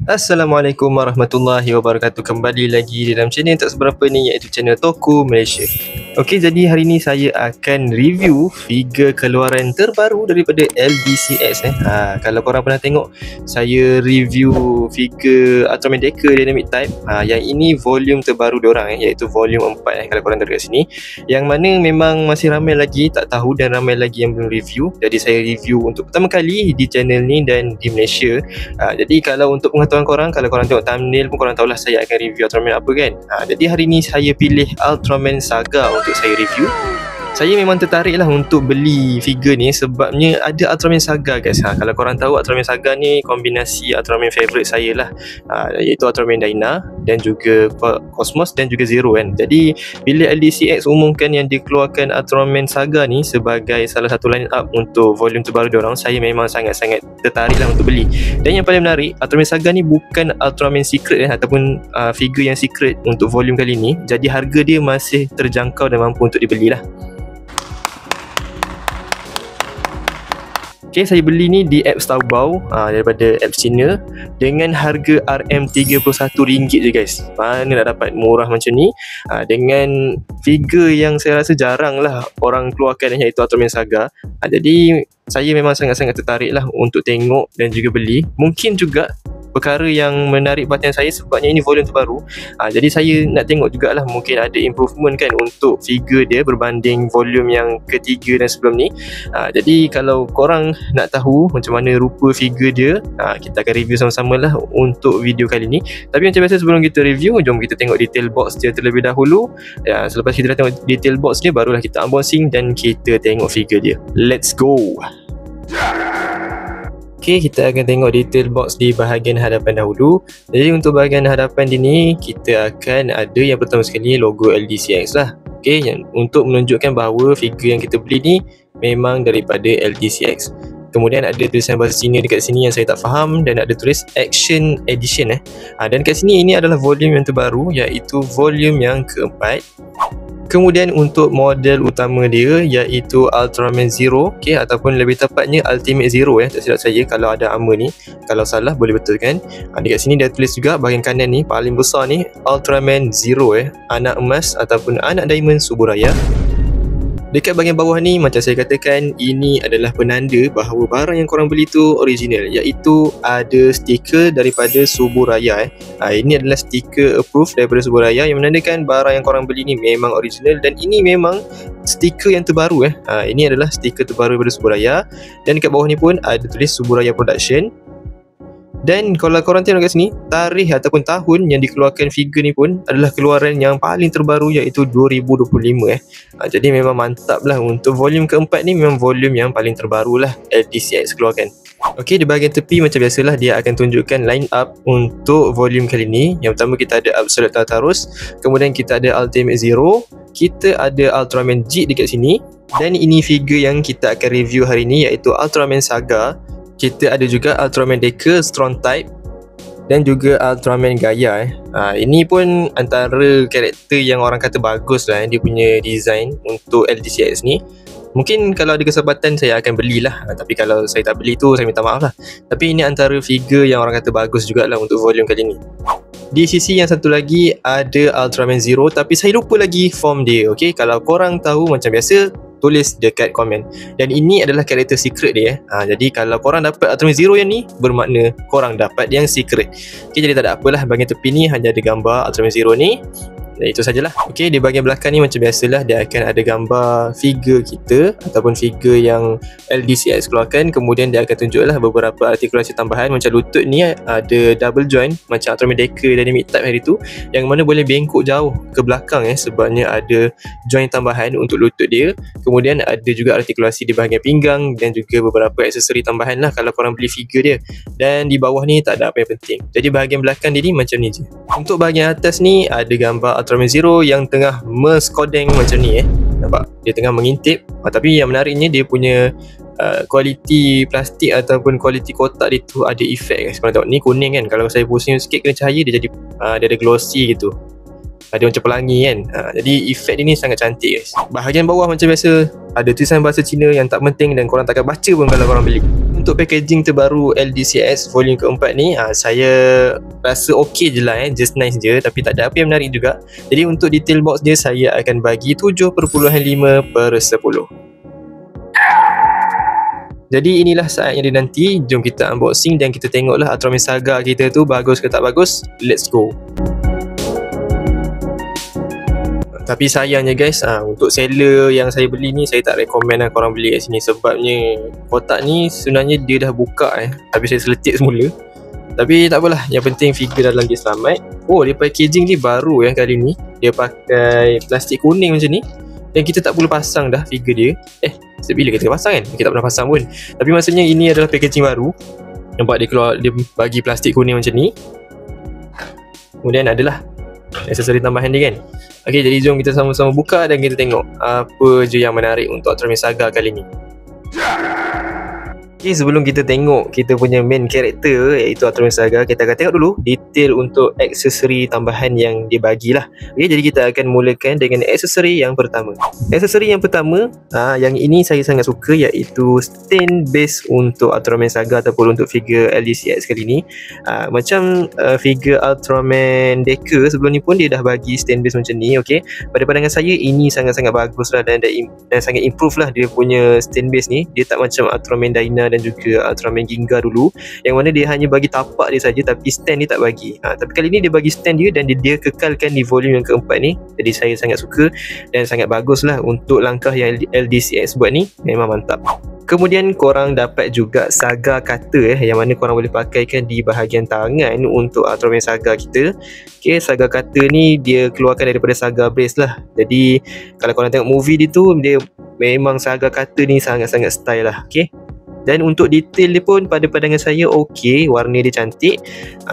Assalamualaikum warahmatullahi wabarakatuh. Kembali lagi dalam channel tak seberapa ni, iaitu channel Toko Malaysia. Okey, jadi hari ni saya akan review figure keluaran terbaru daripada LDCX. Kalau korang pernah tengok saya review figure Ultraman Deca Dynamic Type, yang ini volume terbaru diorang, iaitu volume 4 kalau korang tengok kat sini. Yang mana memang masih ramai lagi tak tahu dan ramai lagi yang belum review. Jadi saya review untuk pertama kali di channel ni dan di Malaysia. Jadi kalau untuk pengetahuan korang, kalau korang tengok thumbnail pun korang tahulah saya akan review Ultraman apa kan. Jadi hari ni saya pilih Ultraman Saga untuk saya review. Saya memang tertarik lah untuk beli figure ni sebabnya ada Ultraman Saga guys. Kalau korang tahu, Ultraman Saga ni kombinasi Ultraman favourite saya lah, iaitu Ultraman Dyna dan juga Cosmos dan juga Zero kan. Jadi bila LDCX umumkan yang dikeluarkan Ultraman Saga ni sebagai salah satu line up untuk volume terbaru diorang, saya memang sangat-sangat tertarik lah untuk beli. Dan yang paling menarik, Ultraman Saga ni bukan Ultraman secret ataupun figure yang secret untuk volume kali ni. Jadi harga dia masih terjangkau dan mampu untuk dibeli lah. Okay, saya beli ni di apps Taobao, daripada apps Cina, dengan harga RM31 je guys. Mana nak dapat murah macam ni, dengan figure yang saya rasa jarang lah orang keluarkan, iaitu Ultraman Saga. Jadi saya memang sangat-sangat tertarik lah untuk tengok dan juga beli. Mungkin juga perkara yang menarik perhatian saya sebabnya ini volume terbaru. Jadi saya nak tengok jugalah mungkin ada improvement kan untuk figure dia berbanding volume yang ketiga dan sebelum ni. Jadi kalau korang nak tahu macam mana rupa figure dia, kita akan review sama-sama lah untuk video kali ni. Tapi macam biasa, sebelum kita review, jom kita tengok detail box dia terlebih dahulu. Selepas kita dah tengok detail box dia, barulah kita unboxing dan kita tengok figure dia. Let's go. Okay, kita akan tengok detail box di bahagian hadapan dahulu. Jadi untuk bahagian hadapan ini, kita akan ada yang pertama sekali logo LDCX lah. Okay, untuk menunjukkan bahawa figure yang kita beli ni memang daripada LDCX. Kemudian ada tulisan bahasa Cina dekat sini yang saya tak faham, dan ada tulis Action Edition. Dan kat sini ini adalah volume yang terbaru, iaitu volume yang keempat. Kemudian untuk model utama dia, iaitu Ultraman Zero, okay, ataupun lebih tepatnya Ultimate Zero, tak silap saya kalau ada armor ni. Kalau salah boleh betulkan. Dekat sini dia tulis juga bahagian kanan ni, paling besar ni, Ultraman Zero, anak emas ataupun anak diamond Suburaya. Dekat bahagian bawah ni, macam saya katakan, ini adalah penanda bahawa barang yang korang beli tu original, iaitu ada stiker daripada Suburaya. Ini adalah stiker approved daripada Suburaya yang menandakan barang yang korang beli ni memang original, dan ini memang stiker yang terbaru. Ini adalah stiker terbaru daripada Suburaya, dan dekat bawah ni pun ada tulis Suburaya Production. Dan kalau korang tengok kat sini, tarikh ataupun tahun yang dikeluarkan figure ni pun adalah keluaran yang paling terbaru, iaitu 2025. Jadi memang mantap lah. Untuk volume keempat ni memang volume yang paling terbaru lah LDCX keluarkan. Okey, di bahagian tepi macam biasalah dia akan tunjukkan line up untuk volume kali ni. Yang pertama kita ada Absolute Tartarus, kemudian kita ada Ultimate Zero, kita ada Ultraman Jit dekat sini, dan ini figure yang kita akan review hari ni, iaitu Ultraman Saga. Kita ada juga Ultraman Deca Strong Type dan juga Ultraman Gaia. Ini pun antara karakter yang orang kata bagus lah, dia punya design untuk LDCX ni. Mungkin kalau ada kesempatan saya akan belilah, tapi kalau saya tak beli tu saya minta maaf lah. Tapi ini antara figure yang orang kata bagus jugalah untuk volume kali ni. Di sisi yang satu lagi ada Ultraman Zero, tapi saya lupa lagi form dia. Okay, kalau korang tahu macam biasa, tulis dekat komen. Dan ini adalah karakter secret dia. Jadi kalau korang dapat Ultraman Zero yang ni, bermakna korang dapat yang secret. Okay, jadi tak ada apalah, bahagian tepi ni hanya ada gambar Ultraman Zero ni. Dan itu sajalah. Okey, di bahagian belakang ni macam biasalah dia akan ada gambar figure kita ataupun figure yang LDCX keluarkan. Kemudian dia akan tunjuklah beberapa artikulasi tambahan, macam lutut ni ada double joint macam Ultraman Deca Dynamic Type hari tu, yang mana boleh bengkok jauh ke belakang sebabnya ada joint tambahan untuk lutut dia. Kemudian ada juga artikulasi di bahagian pinggang dan juga beberapa aksesori tambahan lah kalau korang beli figure dia. Dan di bawah ni tak ada apa yang penting. Jadi bahagian belakang dia ni macam ni je. Untuk bahagian atas ni ada gambar Ultraman Zero yang tengah meskodeng macam ni. Nampak? Dia tengah mengintip. Tapi yang menariknya dia punya kualiti plastik ataupun kualiti kotak dia tu ada efek guys. Korang tengok ni kuning kan, kalau saya pusing sikit kena cahaya dia jadi dia ada glossy gitu, ada macam pelangi kan. Jadi efek dia ni sangat cantik guys. Bahagian bawah macam biasa ada tulisan bahasa Cina yang tak penting dan korang takkan baca pun kalau korang beli. untuk packaging terbaru LDCX volume keempat ni, saya rasa okey je lah, just nice je, tapi tak ada apa yang menarik juga. Jadi untuk detail box dia, saya akan bagi 7.5/10. Jadi inilah saat yang dinanti. Jom kita unboxing dan kita tengoklah Ultraman Saga kita tu bagus ke tak bagus. Let's go. Tapi sayangnya guys, untuk seller yang saya beli ni, saya tak recommend lah korang beli kat sini. Sebabnya kotak ni sebenarnya dia dah buka tapi saya seletik semula. Tapi tak apalah, yang penting figure dalam dia selamat. Oh, dia packaging ni baru kali ni. Dia pakai plastik kuning macam ni. Dan kita tak perlu pasang dah figure dia. Setiap bila kita pasang kan? Kita tak pernah pasang pun. Tapi maksudnya ini adalah packaging baru. Nampak dia keluar, dia bagi plastik kuning macam ni. Kemudian adalah aksesori tambahan dia kan. Okey, jadi jom kita sama-sama buka dan kita tengok apa je yang menarik untuk Ultraman Saga kali ni. Okay, sebelum kita tengok kita punya main character iaitu Ultraman Saga, kita akan tengok dulu detail untuk aksesori tambahan yang dia bagilah. Okay, jadi kita akan mulakan dengan aksesori yang pertama. Aksesori yang pertama, yang ini saya sangat suka, iaitu stand base untuk Ultraman Saga ataupun untuk figure LDCX kali ni. Macam figure Ultraman Deca sebelum ni pun dia dah bagi stand base macam ni. Okay, pada pandangan saya ini sangat-sangat bagus lah dan sangat improve lah dia punya stand base ni. Dia tak macam Ultraman Dyna dan juga Ultraman Ginga dulu, yang mana dia hanya bagi tapak dia saja tapi stand dia tak bagi. Tapi kali ni dia bagi stand dia dan dia kekalkan di volume yang keempat ni. Jadi saya sangat suka dan sangat bagus lah untuk langkah yang LDCX buat ni, memang mantap. Kemudian korang dapat juga Saga Cutter yang mana korang boleh pakaikan di bahagian tangan untuk Ultraman Saga kita. Okay, Saga Cutter ni dia keluarkan daripada Saga Brace lah. Jadi kalau korang tengok movie dia tu, dia memang Saga Cutter ni sangat-sangat style lah. Okay, dan untuk detail dia pun pada pandangan saya okey, warna dia cantik.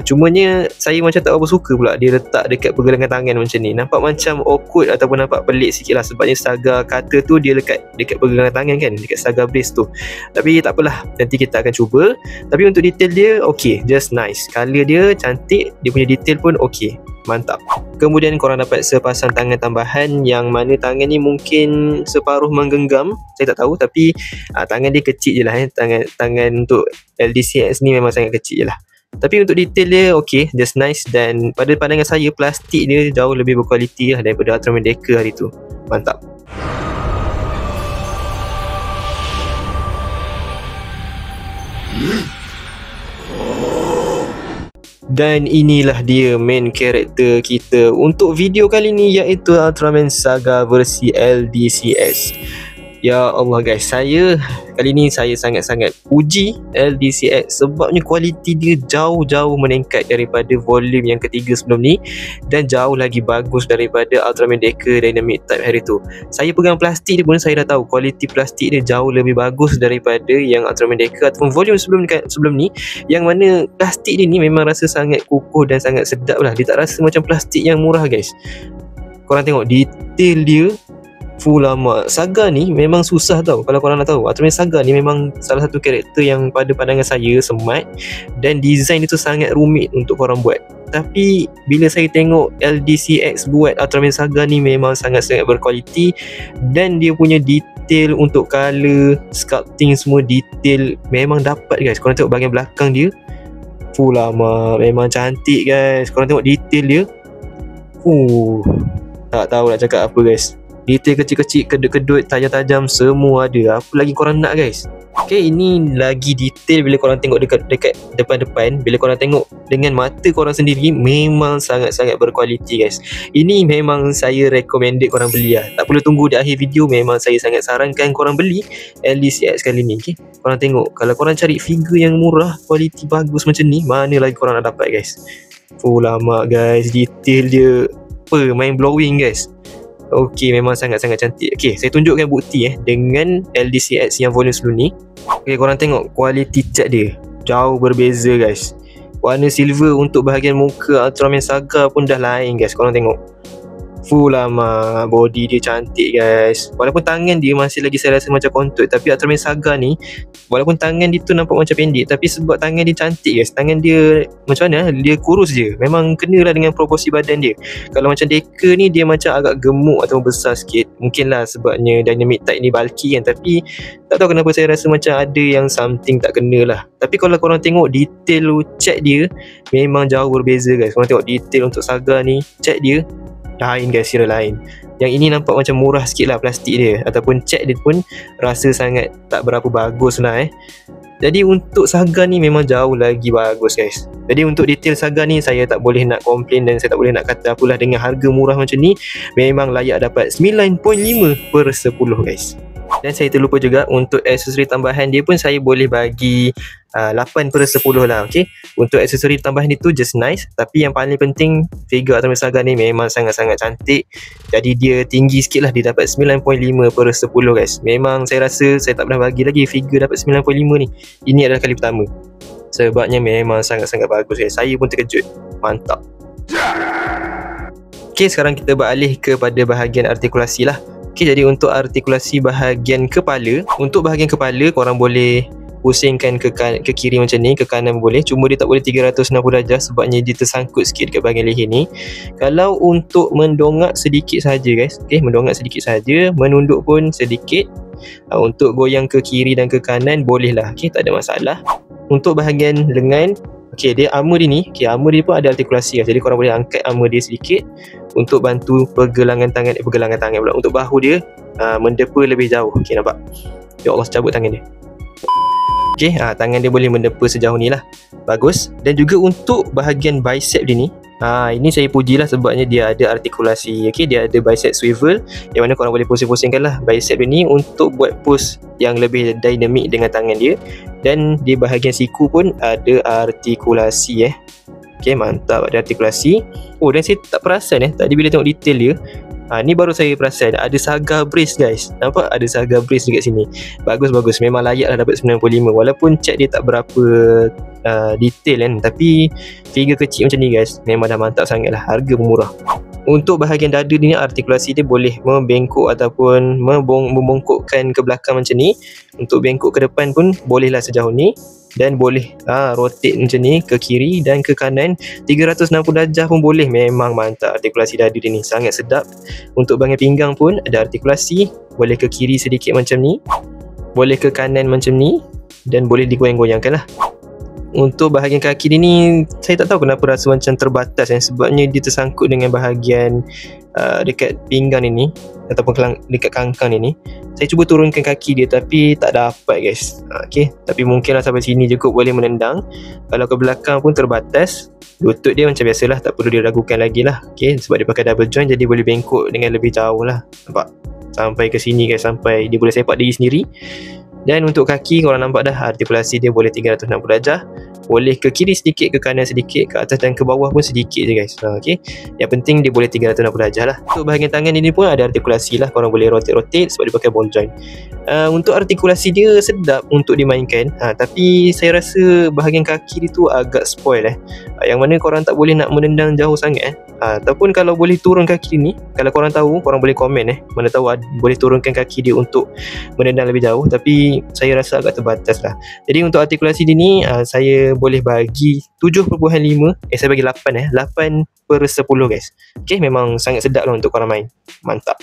Cumanya saya macam tak berapa suka pula dia letak dekat pergelangan tangan macam ni. Nampak macam awkward ataupun nampak pelik sikit lah. Sebabnya Saga Cutter tu dia dekat pergelangan tangan kan, dekat Saga Brace tu. Tapi tak apalah, nanti kita akan cuba. Tapi untuk detail dia okey, just nice. Color dia cantik, dia punya detail pun okey, mantap. Kemudian korang dapat sepasang tangan tambahan yang mana tangan ni mungkin separuh menggenggam, saya tak tahu, tapi tangan dia kecil je lah. Tangan untuk LDCX ni memang sangat kecil je lah. Tapi untuk detail dia okey, just nice. Dan pada pandangan saya plastik dia jauh lebih berkualiti lah daripada Ultraman Deca hari tu. Mantap. Dan inilah dia main karakter kita untuk video kali ni, iaitu Ultraman Saga versi LDCX. Ya Allah guys, kali ni saya sangat-sangat puji LDCX sebabnya kualiti dia jauh-jauh meningkat daripada volume yang ketiga sebelum ni, dan jauh lagi bagus daripada Ultraman Deca Dynamic Type hari tu. Saya pegang plastik dia pun saya dah tahu kualiti plastik dia jauh lebih bagus daripada yang Ultraman Deca ataupun volume sebelum ni, yang mana plastik dia ni memang rasa sangat kukuh dan sangat sedap lah. Dia tak rasa macam plastik yang murah guys. Korang tengok detail dia full lama. Saga ni memang susah tau. Kalau korang nak tahu, Ultraman Saga ni memang salah satu karakter yang pada pandangan saya smart dan design itu sangat rumit untuk korang buat. Tapi bila saya tengok LDCX buat Ultraman Saga ni, memang sangat-sangat berkualiti dan dia punya detail untuk color, sculpting, semua detail memang dapat guys. Korang tengok bahagian belakang dia full lama, memang cantik guys. Korang tengok detail dia, tak tahu nak cakap apa guys. Detail kecil-kecil, kedut-kedut, tajam-tajam, semua ada. Apa lagi korang nak guys? Okay, ini lagi detail bila korang tengok dekat depan-depan. Bila korang tengok dengan mata korang sendiri, memang sangat-sangat berkualiti guys. Ini memang saya recommended korang beli lah. Tak perlu tunggu di akhir video, memang saya sangat sarankan korang beli LDCX kali ni. Okay, korang tengok, kalau korang cari figure yang murah, kualiti bagus macam ni, mana lagi korang nak dapat guys. Lama guys, detail dia mind blowing guys. Okey, memang sangat-sangat cantik. Okey, saya tunjukkan bukti dengan LDCX yang volume sebelum ni. Okey, korang tengok kualiti cat dia jauh berbeza guys. Warna silver untuk bahagian muka Ultraman Saga pun dah lain guys. Korang tengok full lama, body dia cantik guys. Walaupun tangan dia masih lagi saya rasa macam kontot, tapi Ultraman Saga ni walaupun tangan dia tu nampak macam pendek, tapi sebab tangan dia cantik guys, tangan dia macam mana, dia kurus je, memang kenalah dengan proporsi badan dia. Kalau macam Deca ni dia macam agak gemuk atau besar sikit, mungkin lah sebabnya Dynamite Tide ni bulky kan, tapi tak tahu kenapa saya rasa macam ada yang something tak kena lah. Tapi kalau korang tengok detail cat dia memang jauh berbeza guys. Korang tengok detail untuk Saga ni, cat dia lain guys, kira lain. Yang ini nampak macam murah sikit lah plastik dia, ataupun cat dia pun rasa sangat tak berapa bagus lah Jadi untuk Saga ni memang jauh lagi bagus guys. Jadi untuk detail Saga ni saya tak boleh nak komplain dan saya tak boleh nak kata apalah. Dengan harga murah macam ni memang layak dapat 9.5/10 guys. Dan saya terlupa juga untuk aksesori tambahan dia pun saya boleh bagi 8/10 lah, okay. Untuk aksesori tambahan itu just nice, tapi yang paling penting figure Ultraman Saga ni memang sangat-sangat cantik. Jadi dia tinggi sikit lah, dia dapat 9.5/10 guys. Memang saya rasa saya tak pernah bagi lagi figure dapat 9.5 ni. Ini adalah kali pertama, sebabnya memang sangat-sangat bagus guys. Saya pun terkejut, mantap. Okay, sekarang kita beralih kepada bahagian artikulasi lah. Okay, jadi untuk artikulasi bahagian kepala, untuk bahagian kepala korang boleh pusingkan ke kiri macam ni, ke kanan boleh, cuma dia tak boleh 360 darjah sebabnya dia tersangkut sikit dekat bahagian leher ni. Kalau untuk mendongak sedikit saja guys, okay, mendongak sedikit saja, menunduk pun sedikit, untuk goyang ke kiri dan ke kanan boleh lah, okay, tak ada masalah. Untuk bahagian lengan, okay, dia armor dia ni, okay, armor dia pun ada artikulasi guys. Jadi korang boleh angkat armor dia sedikit untuk bantu pergelangan tangan pula, untuk bahu dia mendepa lebih jauh. Okay, nampak? Ya Allah, cabut tangan dia. Okay, tangan dia boleh mendepa sejauh ni lah, bagus. Dan juga untuk bahagian bicep dia ni, ini saya puji lah sebabnya dia ada artikulasi. Okay, dia ada bicep swivel yang mana korang boleh pusing-pusingkan lah bicep dia ni untuk buat push yang lebih dynamic dengan tangan dia. Dan di bahagian siku pun ada artikulasi Okay, mantap, ada artikulasi. Oh, dan saya tak perasan tadi bila tengok detail dia, ni baru saya perasan ada Saga brace guys. Nampak ada Saga brace dekat sini. Bagus-bagus, memang layak lah dapat 95. Walaupun cat dia tak berapa detail kan, tapi figure kecil macam ni guys memang dah mantap sangat lah, harga pun murah. Untuk bahagian dada ni artikulasi dia boleh membengkok ataupun membongkokkan ke belakang macam ni. Untuk bengkok ke depan pun boleh lah sejauh ni. Dan boleh rotate macam ni ke kiri dan ke kanan 360 darjah pun boleh. Memang mantap artikulasi dada dia ni, sangat sedap. Untuk bahagian pinggang pun ada artikulasi, boleh ke kiri sedikit macam ni, boleh ke kanan macam ni, dan boleh digoyang-goyangkan lah. Untuk bahagian kaki dia ni saya tak tahu kenapa rasa macam terbatas sebabnya dia tersangkut dengan bahagian dekat pinggang ini ataupun dekat kangkang ini. Saya cuba turunkan kaki dia tapi tak dapat guys. Okay, tapi mungkinlah sampai sini cukup boleh menendang. Kalau ke belakang pun terbatas. Lutut dia macam biasalah, tak perlu diragukan lagi lah. Okay, sebab dia pakai double joint jadi boleh bengkok dengan lebih jauh lah. Nampak? Sampai ke sini guys, sampai dia boleh sepak diri sendiri. Dan untuk kaki korang nampak dah artikulasi dia boleh 360 darjah. Boleh ke kiri sedikit, ke kanan sedikit, ke atas dan ke bawah pun sedikit je guys. Okay, yang penting dia boleh 360 darjah lah. Untuk bahagian tangan ini pun ada artikulasi lah, korang boleh rotate-rotate sebab dia pakai ball joint. Untuk artikulasi dia sedap untuk dimainkan, tapi saya rasa bahagian kaki dia tu agak spoil yang mana korang tak boleh nak menendang jauh sangat ataupun kalau boleh turun kaki ni, kalau korang tahu korang boleh komen mana tahu boleh turunkan kaki dia untuk menendang lebih jauh, tapi saya rasa agak terbatas lah. Jadi untuk artikulasi dia ni saya boleh bagi 7.5, saya bagi 8 8/10 guys. Okay, memang sangat sedap lah untuk korang main, mantap.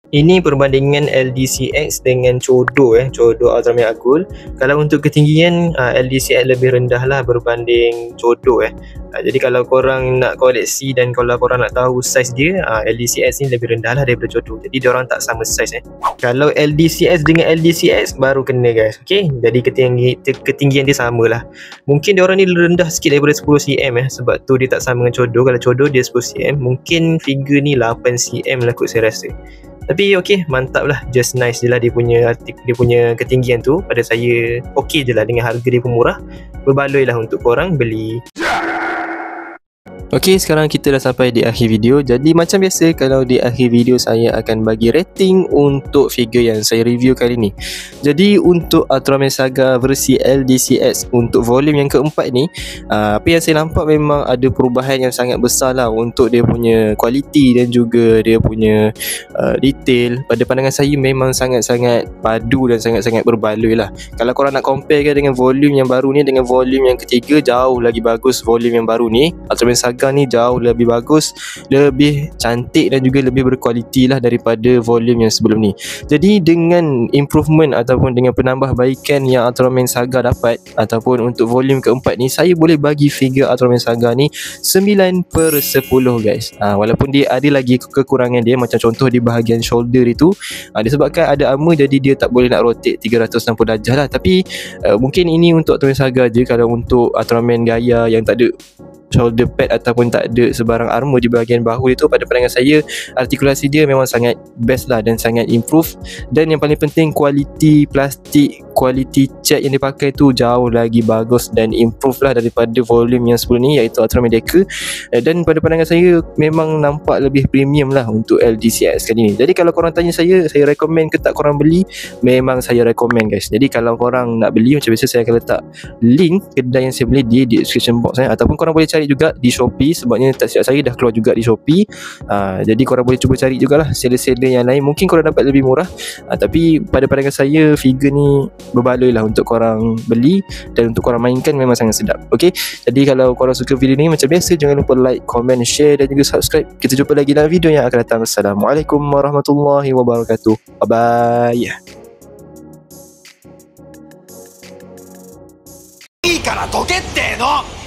Ini perbandingan LDCX dengan Chodo Chodo Ultraman Agul. Kalau untuk ketinggian LDCX lebih rendah lah berbanding Chodo jadi kalau korang nak koleksi dan kalau korang nak tahu saiz dia, LDCX ni lebih rendah lah daripada Chodo. Jadi diorang tak sama saiz Kalau LDCX dengan LDCX baru kena guys. Okay, jadi ketinggian dia sama lah. Mungkin diorang ni rendah sikit daripada 10cm sebab tu dia tak sama dengan Chodo. Kalau Chodo dia 10cm, mungkin figure ni 8cm lah kot saya rasa. Tapi okey, mantap lah, just nice je lah dia punya ketinggian tu. Pada saya okey je lah, dengan harga dia pun murah. Berbaloi lah untuk korang beli. Okey, sekarang kita dah sampai di akhir video. Jadi macam biasa, kalau di akhir video saya akan bagi rating untuk figure yang saya review kali ni. Jadi untuk Ultraman Saga versi LDCX untuk volume yang keempat ni, apa yang saya nampak memang ada perubahan yang sangat besar lah untuk dia punya kualiti dan juga dia punya detail. Pada pandangan saya memang sangat-sangat padu dan sangat-sangat berbaloi lah. Kalau korang nak compare kan dengan volume yang baru ni dengan volume yang ketiga, jauh lagi bagus volume yang baru ni. Ultraman Saga ni jauh lebih bagus, lebih cantik dan juga lebih berkualiti lah daripada volume yang sebelum ni. Jadi dengan improvement ataupun dengan penambahbaikan yang Ultraman Saga dapat ataupun untuk volume keempat ni, saya boleh bagi figure Ultraman Saga ni 9/10 guys. Walaupun dia ada lagi kekurangan dia, macam contoh di bahagian shoulder itu, disebabkan ada armor jadi dia tak boleh nak rotate 360 darjah lah. Tapi mungkin ini untuk Ultraman Saga je. Kalau untuk Ultraman Gaia yang tak ada shoulder pad ataupun tak ada sebarang armor di bahagian bahu itu, pada pandangan saya artikulasi dia memang sangat best lah dan sangat improve. Dan yang paling penting, kualiti plastik, kualiti cat yang dipakai tu jauh lagi bagus dan improve lah daripada volume yang sebelum ni, iaitu Ultraman Deca. Dan pada pandangan saya memang nampak lebih premium lah untuk LDCX kali ni. Jadi kalau korang tanya saya recommend ke tak korang beli, memang saya recommend guys. Jadi kalau korang nak beli, macam biasa saya akan letak link kedai yang saya beli di description box ataupun korang boleh cari juga di Shopee, sebabnya tak silap saya dah keluar juga di Shopee. Jadi korang boleh cuba cari jugalah seller-seller yang lain, mungkin korang dapat lebih murah. Tapi pada pandangan saya figure ni berbaloi lah untuk korang beli dan untuk korang mainkan, memang sangat sedap. Okay, jadi kalau korang suka video ni, macam biasa jangan lupa like, comment, share dan juga subscribe. Kita jumpa lagi dalam video yang akan datang. Assalamualaikum warahmatullahi wabarakatuh. Bye bye. いいからどけっての！